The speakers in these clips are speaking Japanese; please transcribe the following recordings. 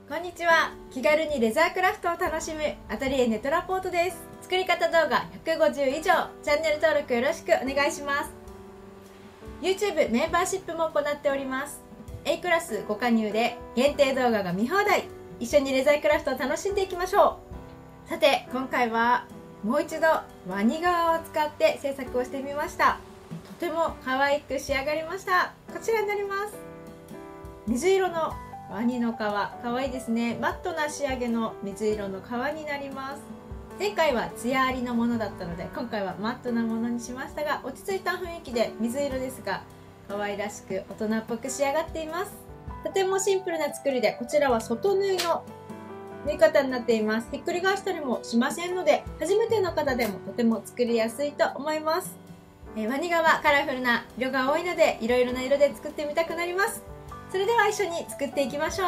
こんにちは。気軽にレザークラフトを楽しむアトリエネトラポートです。作り方動画150以上、チャンネル登録よろしくお願いします。 YouTube メンバーシップも行っております。 A クラスご加入で限定動画が見放題。一緒にレザークラフトを楽しんでいきましょう。さて今回はもう一度ワニ革を使って制作をしてみました。とても可愛く仕上がりました。こちらになります。水色のワニの皮、可愛いですね。マットな仕上げの水色の皮になります。前回はツヤありのものだったので、今回はマットなものにしましたが、落ち着いた雰囲気で水色ですが可愛らしく大人っぽく仕上がっています。とてもシンプルな作りで、こちらは外縫いの縫い方になっています。ひっくり返したりもしませんので、初めての方でもとても作りやすいと思います。ワニ革カラフルな色が多いので、いろいろな色で作ってみたくなります。それでは一緒に作っていきましょう。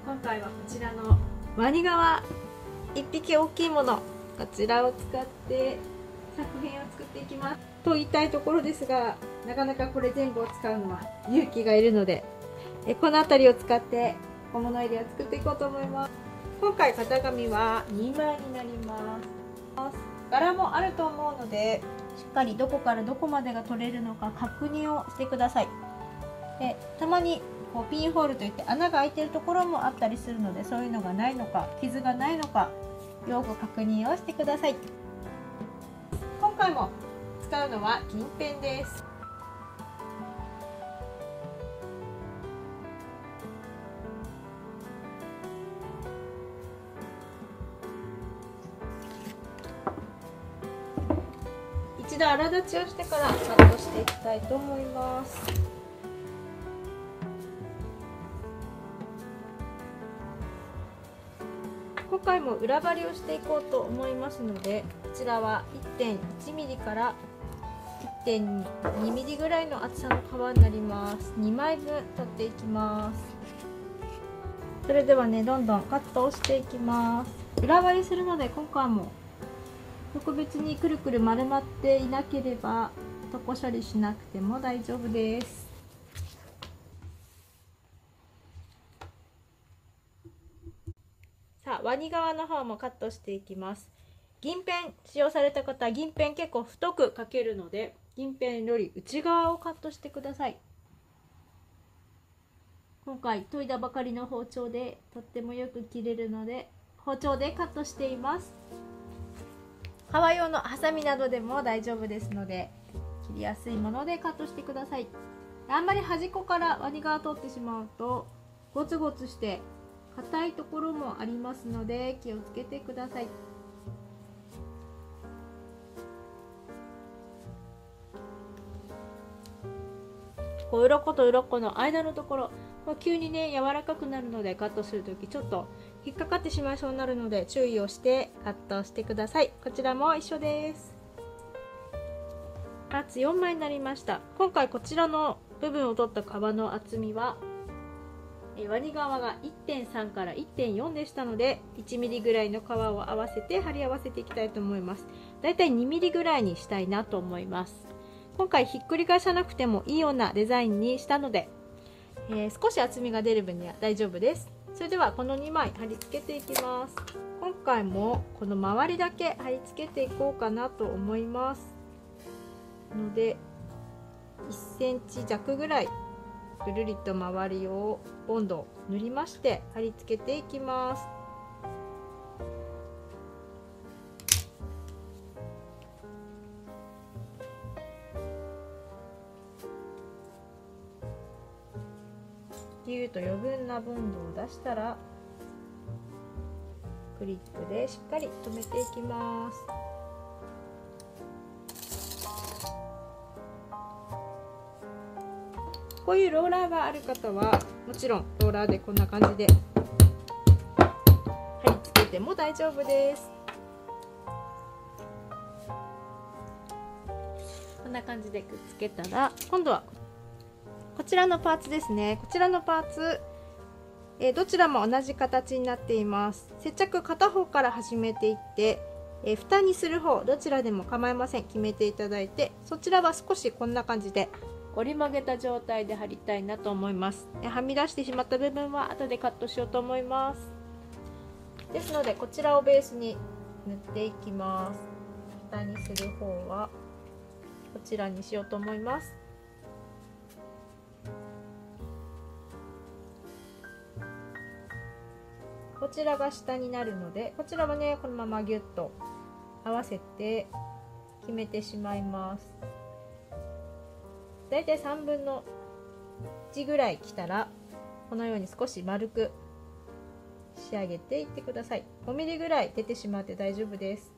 今回はこちらのワニ革1匹大きいもの、こちらを使って作品を作っていきますと言いたいところですが、なかなかこれ全部を使うのは勇気がいるので、この辺りを使って小物入れを作っていこうと思います。今回型紙は2枚になります。柄もあると思うので、しっかりどこからどこまでが取れるのか確認をしてください。でたまにこうピンホールといって穴が開いているところもあったりするので、そういうのがないのか傷がないのかよく確認をしてください。今回も使うのは銀ペンです。一度粗立ちをしてからカットしていきたいと思います。今回も裏張りをしていこうと思いますので、こちらは 1.1 ミリから 1.2 ミリぐらいの厚さの皮になります。2枚分取っていきます。それではね、どんどんカットをしていきます。裏張りするので、今回も特別にくるくる丸まっていなければ床処理しなくても大丈夫です。さあ、ワニ革の方もカットしていきます。銀ペン使用された方は銀ペン結構太くかけるので、銀ペンより内側をカットしてください。今回研いだばかりの包丁でとってもよく切れるので、包丁でカットしています。革用のハサミなどでも大丈夫ですので、切りやすいものでカットしてください。あんまり端っこからワニ革取ってしまうとゴツゴツして硬いところもありますので、気をつけてください。こう鱗と鱗の間のところ、急にね柔らかくなるので、カットするときちょっと引っかかってしまいそうになるので注意をしてカットしてください。こちらも一緒です。パーツ4枚になりました。今回こちらの部分を取った皮の厚みはワニ革が 1.3 から 1.4 でしたので、1ミリぐらいの皮を合わせて貼り合わせていきたいと思います。だいたい2ミリぐらいにしたいなと思います。今回ひっくり返さなくてもいいようなデザインにしたので、少し厚みが出る分には大丈夫です。それではこの2枚貼り付けていきます。今回もこの周りだけ貼り付けていこうかなと思いますので、1センチ弱ぐらいぐるりと周りをボンド塗りまして貼り付けていきます。ぎゅーと余分なボンドを出したら、クリップでしっかり留めていきます。こういうローラーがある方はもちろんローラーでこんな感じで貼り付けても大丈夫です。こんな感じでくっつけたら、今度はこちらのパーツですね。こちらのパーツ、どちらも同じ形になっています。接着片方から始めていって、蓋にする方どちらでも構いません。決めていただいて、そちらは少しこんな感じで折り曲げた状態で貼りたいなと思います。はみ出してしまった部分は後でカットしようと思います。ですのでこちらをベースに塗っていきます。蓋にする方はこちらにしようと思います。こちらが下になるので、こちらはねこのままギュッと合わせて決めてしまいます。だいたい3分の1ぐらいきたらこのように少し丸く仕上げていってください。5ミリぐらい出てしまって大丈夫です。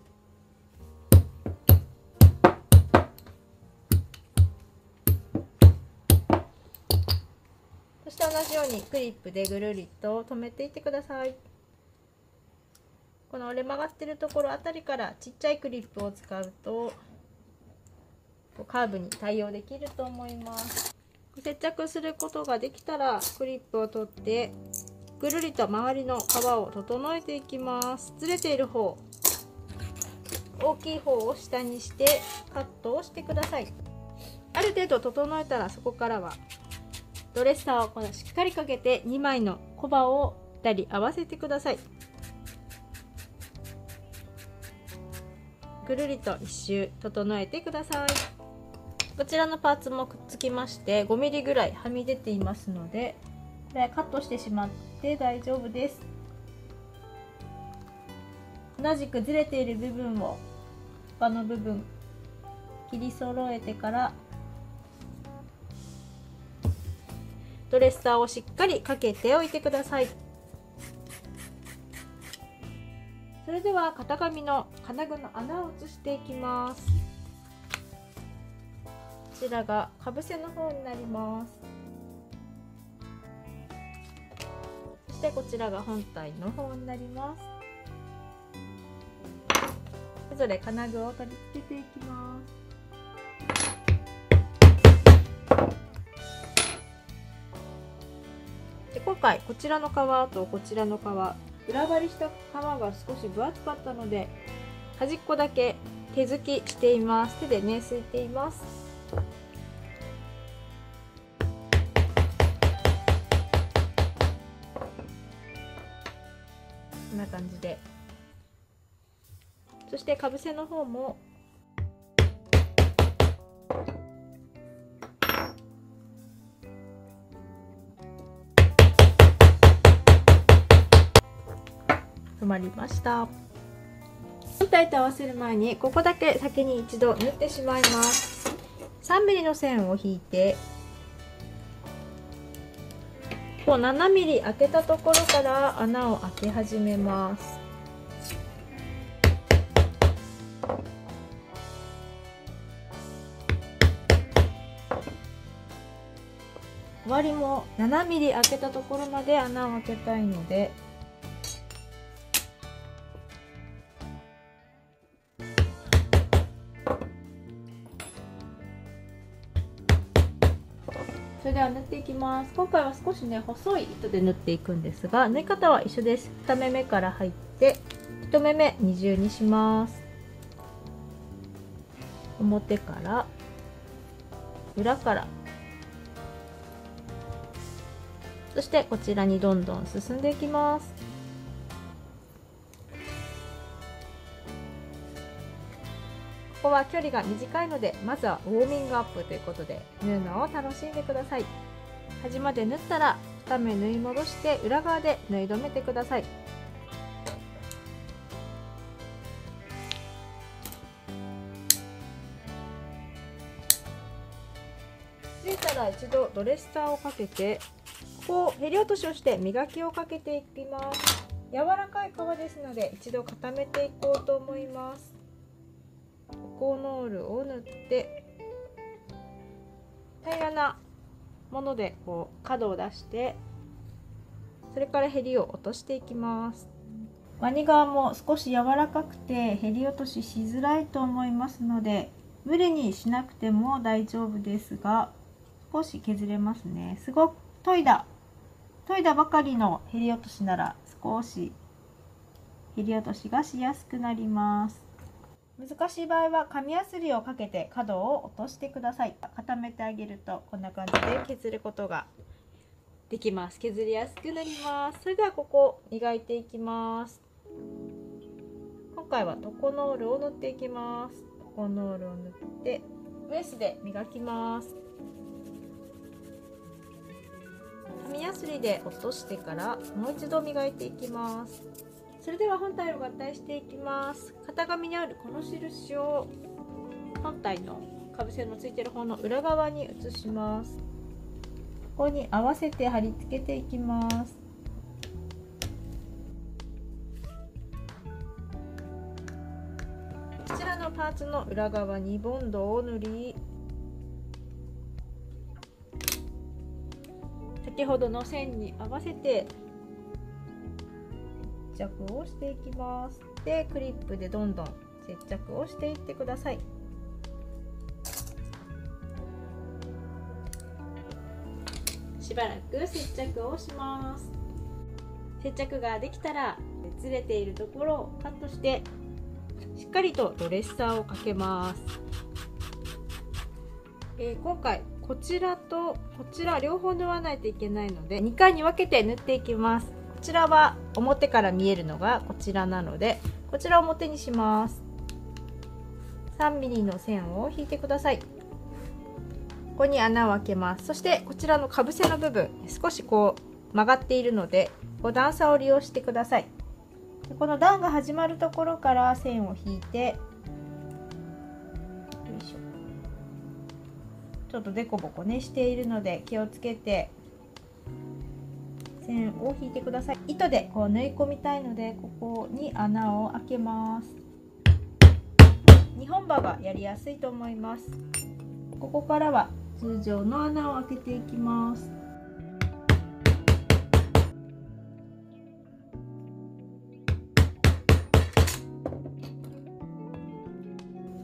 そして同じようにクリップでぐるりと留めていってください。この折れ曲がってるところあたりからちっちゃいクリップを使うとカーブに対応できると思います。接着することができたらクリップを取ってぐるりと周りの皮を整えていきます。ずれている方、大きい方を下にしてカットをしてください。ある程度整えたらそこからはドレッサーをしっかりかけて2枚のコバを2人合わせてください。ぐるりと一周整えてください。こちらのパーツもくっつきまして5ミリぐらいはみ出ていますので、これカットしてしまって大丈夫です。同じくずれている部分を他の部分切り揃えてからドレッサーをしっかりかけておいてください。それでは型紙の金具の穴を移していきます。こちらがかぶせの方になります。そしてこちらが本体の方になります。それぞれ金具を取り付けていきます。で今回こちらの革とこちらの革、裏張りした革が少し分厚かったので端っこだけ手突きしています。手でねすいています。こんな感じで、そしてかぶせの方も止まりました。本体と合わせる前にここだけ先に一度縫ってしまいます。3ミリの線を引いてこう7ミリ開けたところから穴を開け始めます。終わりも7ミリ開けたところまで穴を開けたいのでそれでは縫っていきます。今回は少しね細い糸で縫っていくんですが、縫い方は一緒です。2目めから入って1目目二重にします。表から裏から、そしてこちらにどんどん進んでいきます。ここは距離が短いのでまずはウォーミングアップということで縫うのを楽しんでください。端まで縫ったら2目縫い戻して裏側で縫い留めてください。ついたら一度ドレッサーをかけてここをへり落としをして磨きをかけていきます。柔らかい革ですので一度固めていこうと思います。コーノールを塗って平らなものでこう角を出して、それからへりを落としていきます。ワニ側も少し柔らかくてへり落とししづらいと思いますので無理にしなくても大丈夫ですが、少し削れますね。すごく研いだばかりのへり落としなら少しへり落としがしやすくなります。難しい場合は紙やすりをかけて角を落としてください。固めてあげるとこんな感じで削ることができます。削りやすくなります。それではここ磨いていきます。今回はトコノールを塗っていきます。トコノールを塗ってウエスで磨きます。紙やすりで落としてからもう一度磨いていきます。それでは本体を合体していきます。型紙にあるこの印を本体のかぶせのついてる方の裏側に移します。ここに合わせて貼り付けていきます。こちらのパーツの裏側にボンドを塗り、先ほどの線に合わせて接着をしていきます。で、クリップでどんどん接着をしていってください。しばらく接着をします。接着ができたらずれているところをカットしてしっかりとドレッサーをかけます。今回こちらとこちら両方縫わないといけないので2回に分けて縫っていきます。こちらは表から見えるのがこちらなのでこちらを表にします。3 m m の線を引いてください。ここに穴を開けます。そしてこちらのかぶせの部分少しこう曲がっているので段差を利用してください。この段が始まるところから線を引いて、よいしょ、ちょっとデコボコねしているので気をつけて線を引いてください。糸でこう縫い込みたいのでここに穴を開けます。2本刃がやりやすいと思います。ここからは通常の穴を開けていきます。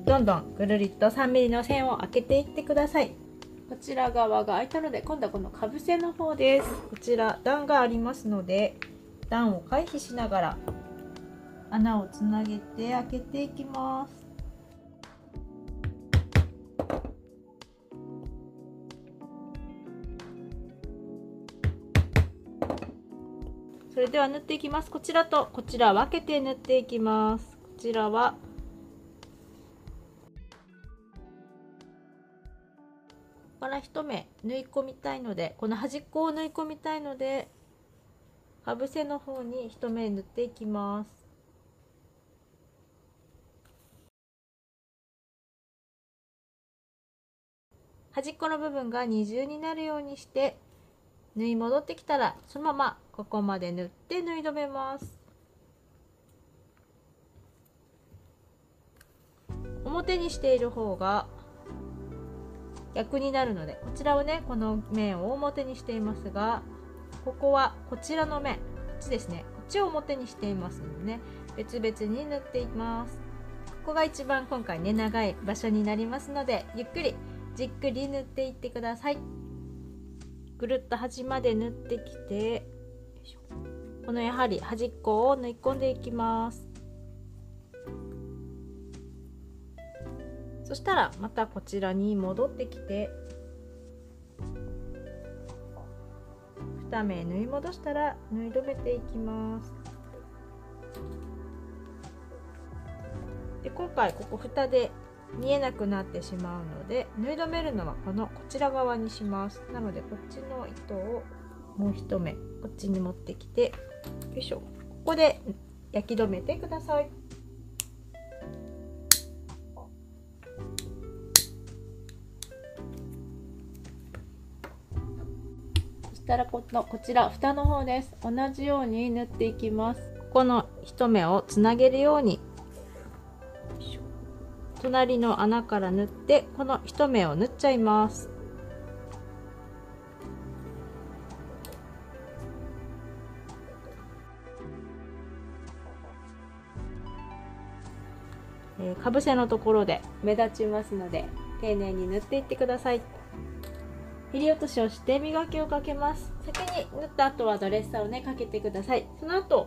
どんどんぐるりっと3 m m の線を開けていってください。こちら側が開いたので今度はこのかぶせの方です。こちら段がありますので段を回避しながら穴をつなげて開けていきます。それでは縫っていきます。こちらとこちら分けて縫っていきます。こちらはここから一目縫い込みたいのでこの端っこを縫い込みたいのでかぶせの方に一目縫っていきます。端っこの部分が二重になるようにして縫い戻ってきたらそのままここまで縫って縫い留めます。表にしている方が逆になるのでこちらをねこの面を表にしていますがここはこちらの面こっちですねこっちを表にしていますのでね別々に縫っています。ここが一番今回ね長い場所になりますのでゆっくりじっくり縫っていってください。ぐるっと端まで縫ってきてこのやはり端っこを縫い込んでいきます。そしたらまたこちらに戻ってきて2目縫い戻したら縫い留めていきます。で今回ここ蓋で見えなくなってしまうので縫い留めるのはこちら側にします。なのでこっちの糸をもう一目こっちに持ってきてよいしょここで焼き止めてください。そしたらこちら蓋の方です。同じように縫っていきます。ここの一目をつなげるように隣の穴から縫ってこの一目を縫っちゃいます。かぶせのところで目立ちますので丁寧に縫っていってください。切り落としをして磨きをかけます。先に縫った後はドレッサーをねかけてください。その後、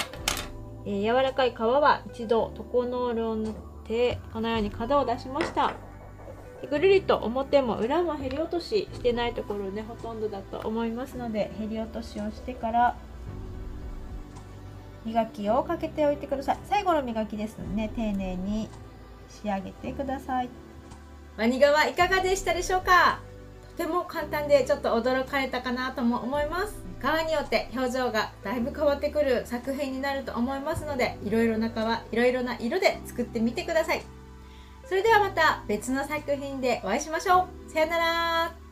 柔らかい皮は一度トコノールを塗ってこのように角を出しました。ぐるりと表も裏もへり落とししてないところねほとんどだと思いますので、へり落としをしてから磨きをかけておいてください。最後の磨きですのでね、丁寧に仕上げてください。ワニ革いかがでしたでしょうか。とても簡単でちょっと驚かれたかなとも思います。革によって表情がだいぶ変わってくる作品になると思いますので、いろいろな革、いろいろな色で作ってみてください。それではまた別の作品でお会いしましょう。さよなら。